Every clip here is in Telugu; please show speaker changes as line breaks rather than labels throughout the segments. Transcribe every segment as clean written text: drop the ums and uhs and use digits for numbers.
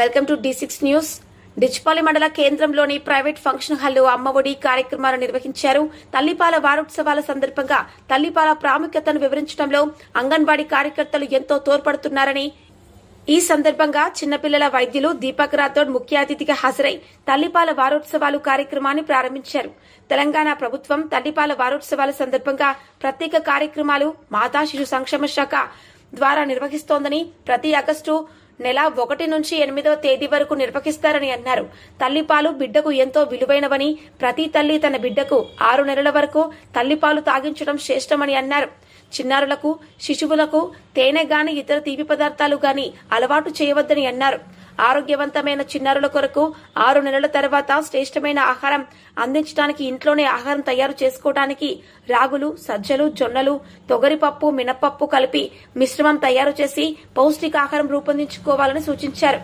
Welcome to D6 news. Dichpalli మండల కేంద్రంలోని ప్రైవేట్ ఫంక్షన్ హాల్లో అమ్మఒడి కార్యక్రమాలు నిర్వహించారు. తల్లిపాల వారోత్సవాల సందర్భంగా తల్లిపాల ప్రాముఖ్యతను వివరించడంలో అంగన్వాడీ కార్యకర్తలు ఎంతో తోడ్పడుతున్నారని, ఈ సందర్భంగా చిన్నపిల్లల వైద్యులు దీపక్ రాథోడ్ ముఖ్య అతిథిగా హాజరై తల్లిపాల వారోత్సవాలు కార్యక్రమాన్ని ప్రారంభించారు. తెలంగాణ ప్రభుత్వం తల్లిపాల వారోత్సవాల సందర్భంగా ప్రత్యేక కార్యక్రమాలు మాతా శిశు సంక్షేమ శాఖ ద్వారా నిర్వహిస్తోందని, ప్రతి ఆగస్టు నెల 1 నుంచి 8వ తేదీ వరకు నిర్వహిస్తారని అన్నారు. తల్లిపాలు బిడ్డకు ఎంతో విలువైనవని, ప్రతి తల్లి తన బిడ్డకు 6 నెలల వరకు తల్లిపాలు తాగించడం శ్రేష్టమని అన్నారు. చిన్నారులకు, శిశువులకు తేనె గాని ఇతర తీపి పదార్థాలు గాని అలవాటు చేయవద్దని అన్నారు. ఆరోగ్యవంతమైన చిన్నారుల కొరకు 6 నెలల తర్వాత శ్రేష్టమైన ఆహారం అందించడానికి ఇంట్లోనే ఆహారం తయారు చేసుకోవడానికి రాగులు, సజ్జలు, జొన్నలు, తొగరిపప్పు, మినపప్పు కలిపి మిశ్రమం తయారు చేసి పౌష్టికాహారం రూపొందించుకోవాలని సూచించారు.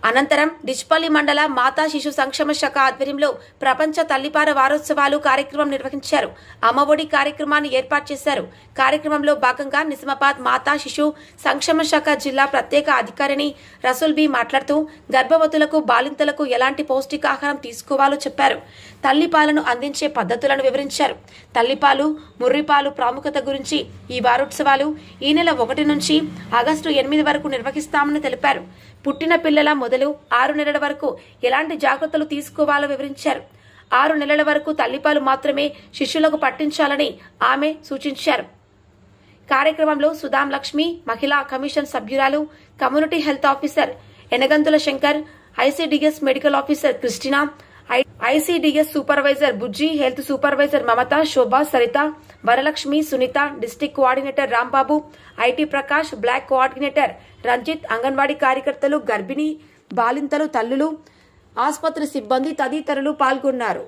అనంతరం డిచ్పల్లి మండల మాతా శిశు సంక్షేమ శాఖ ఆధ్వర్యంలో ప్రపంచ తల్లిపాల వారోత్సవాలు కార్యక్రమం నిర్వహించారు. అమ్మఒడి కార్యక్రమాన్ని ఏర్పాటు చేశారు. కార్యక్రమంలో భాగంగా నిజామాబాద్ మాతా శిశు సంక్షేమ శాఖ జిల్లా ప్రత్యేక అధికారిని రసూల్ బి మాట్లాడుతూ గర్భవతులకు, బాలింతలకు ఎలాంటి పౌష్టికాహారం తీసుకోవాలో చెప్పారు. తల్లిపాలను అందించే పద్ధతులను వివరించారు. తల్లిపాలు, ముర్రిపాలు ప్రాముఖ్యత గురించి ఈ వారోత్సవాలు ఈ నెల 1 నుంచి ఆగస్టు 8 వరకు నిర్వహిస్తామని తెలిపారు. పుట్టిన పిల్లల మొదలు 6 నెలల వరకు ఎలాంటి జాగ్రత్తలు తీసుకోవాలో వివరించారు. 6 నెలల వరకు తల్లిపాలు మాత్రమే శిశువులకు పట్టించాలని ఆమె సూచించారు. కార్యక్రమంలో సుధాం లక్ష్మి, మహిళా కమిషన్ సభ్యురాలు, community health officer Enaganthula Shankar, ICDS medical officer Christina, ICDS supervisor Bujji, health supervisor Mamata, Shobha, Saritha, Varalakshmi, Sunitha, district coordinator Rambabu, IT Prakash, block coordinator Ranjith, anganwadi కార్యకర్తలు, గర్భిణీ బాలింతలు, తల్లులు, ఆసుపత్రి సిబ్బంది తదితరులు పాల్గొన్నారు.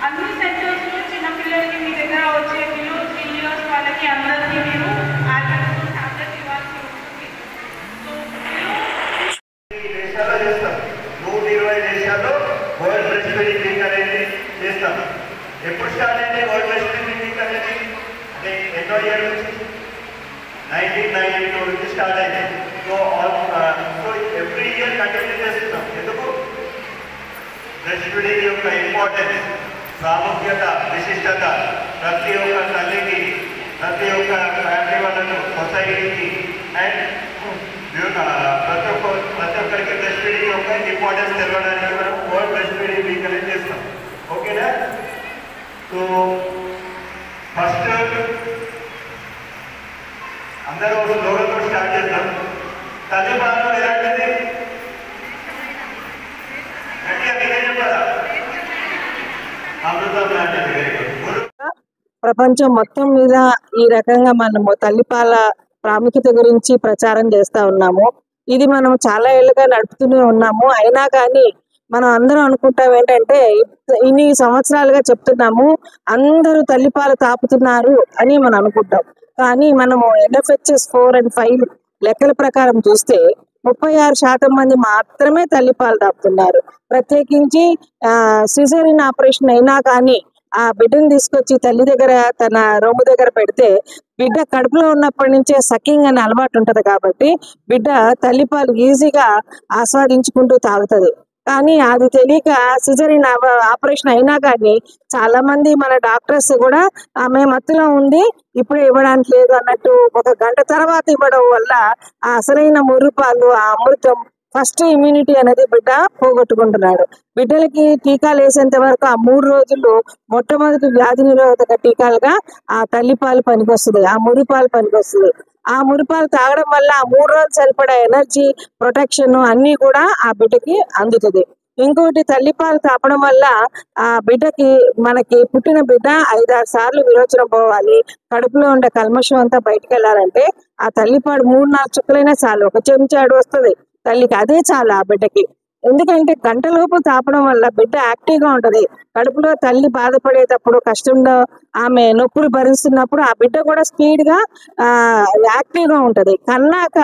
అన్ని సెంటర్స్ లో చిన్నపిల్లలకి మీ దగ్గర వచ్చే బిలో 3 years వాళ్ళకి అందరికీ మీరు టాబ్లెట్ ఇవ్వాల్సి ఉంటుంది.
దేశాల్లో చేస్తాం, 120 దేశాల్లో వరల్డ్ బ్రెస్ట్ ఫీడింగ్ వీక్ అనేది చేస్తాం. ఎప్పుడు స్టార్ట్ అయింది వరల్డ్ బ్రెస్ట్ ఫీడింగ్ వీక్ అనేది? అంటే ఎన్నో ఇయర్ నుంచి? 1992 నుంచి స్టార్ట్ అయింది. సో ఎవ్రీ ఇయర్ కంటిన్యూ చేస్తున్నాం. ఎందుకు? బ్రెస్ట్ ఫీడింగ్ యొక్క ఇంపార్టెన్స్, ప్రాముఖ్యత, విశిష్టత ప్రతి ఒక్క తల్లికి, ప్రతి ఒక్క ఫ్యామిలీ వాళ్ళకు, సొసైటీకి అండ్ ప్రతి ఒక్కరికి బ్రెస్ట్ ఫీడింగ్ యొక్క ఇంపార్టెన్స్ తెలవడానికి మనం వరల్డ్ బ్రెస్ట్ ఫీడింగ్ వీక్ అనేది చేస్తాం. ఓకేనా? సో ఫస్ట్ అందరూ స్లోగన్తో స్టార్ట్ చేద్దాం. తల్లిపాలు ఎలాంటిది?
ప్రపంచం మొత్తం మీద ఈ రకంగా మనము తల్లిపాల ప్రాముఖ్యత గురించి ప్రచారం చేస్తా ఉన్నాము. ఇది మనం చాలా ఏళ్ళుగా నడుపుతూనే ఉన్నాము. అయినా కానీ మనం అందరం అనుకుంటాం ఏంటంటే, ఇన్ని సంవత్సరాలుగా చెప్తున్నాము అందరూ తల్లిపాలు తాపుతున్నారు అని మనం అనుకుంటాం. కానీ మనము NFHS 4 and 5 లెక్కల ప్రకారం చూస్తే 36% మంది మాత్రమే తల్లిపాలు తాపుతున్నారు. ప్రత్యేకించి సిజేరియన్ ఆపరేషన్ అయినా కానీ ఆ బిడ్డను తీసుకొచ్చి తల్లి దగ్గర, తన రొమ్ము దగ్గర పెడితే బిడ్డ కడుపులో ఉన్నప్పటి నుంచే సకింగ్ అనే అలవాటు ఉంటది కాబట్టి బిడ్డ తల్లిపాలు ఈజీగా ఆస్వాదించుకుంటూ తాగుతుంది. కానీ అది తెలియక సిజేరియన్ ఆపరేషన్ అయినా కానీ చాలా మంది మన డాక్టర్స్ కూడా ఆమె మత్తులో ఉంది, ఇప్పుడే ఇవ్వడానికి లేదు అన్నట్టు 1 గంట తర్వాత ఇవ్వడం వల్ల ఆ అసలైన ముర్రుపాలు, ఆ అమృతం, ఫస్ట్ ఇమ్యూనిటీ అనేది బిడ్డ పోగొట్టుకుంటున్నాడు. బిడ్డలకి టీకాలు వేసేంత వరకు ఆ 3 రోజులు మొట్టమొదటి వ్యాధి నిరోధక టీకాలుగా ఆ తల్లిపాలు పనికొస్తుంది, ఆ మురిపాలు పనికొస్తుంది. ఆ మురిపాలు తాగడం వల్ల ఆ 3 రోజులు సరిపడా ఎనర్జీ, ప్రొటెక్షన్ అన్ని కూడా ఆ బిడ్డకి అందుతుంది. ఇంకోటి, తల్లిపాలు తాపడం వల్ల ఆ బిడ్డకి, మనకి పుట్టిన బిడ్డ 5-6 సార్లు విరోచనం పోవాలి, కడుపులో ఉండే కల్మషం అంతా బయటకు వెళ్ళాలంటే ఆ తల్లిపాడు 3-4 చుక్కలైనా చాలు, 1 చెంచాడు వస్తుంది తల్లికి, అదే చాలు ఆ బిడ్డకి. ఎందుకంటే గంటలోపు తాపడం వల్ల బిడ్డ యాక్టివ్గా ఉంటది. కడుపులో తల్లి బాధపడేటప్పుడు, కష్టంలో ఆమె నొప్పులు భరిస్తున్నప్పుడు ఆ బిడ్డ కూడా స్పీడ్గా యాక్టివ్గా ఉంటది. కన్నాక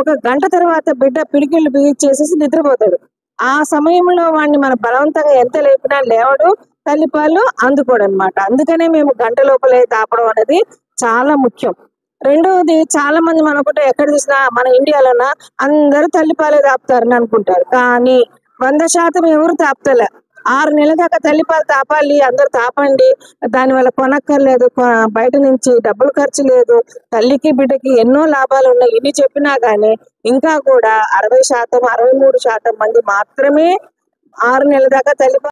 1 గంట తర్వాత బిడ్డ పిడికిళ్ళు బిగించేసేసి నిద్రపోతాడు. ఆ సమయంలో వాడిని మన బలవంతంగా ఎంత లేపినా లేవడు, తల్లిపాలు అందుకోడు అనమాట. అందుకనే మేము గంట లోపలే తాపడం అనేది చాలా ముఖ్యం. రెండవది, చాలా మంది మనకుంటే ఎక్కడ చూసినా మన ఇండియాలోన అందరూ తల్లిపాలే తాపుతారని అనుకుంటారు. కానీ 100% ఎవరు తాపుతలే. 6 నెలల దాకా తల్లిపాలు తాపాలి, అందరు తాపండి, దానివల్ల కొనక్కర్లేదు, బయట నుంచి డబ్బులు ఖర్చు లేదు, తల్లికి బిడ్డకి ఎన్నో లాభాలు ఉన్నాయి. ఇన్ని చెప్పినా కానీ ఇంకా కూడా 60%, 63% మంది మాత్రమే 6 నెలల దాకా తల్లిపాలు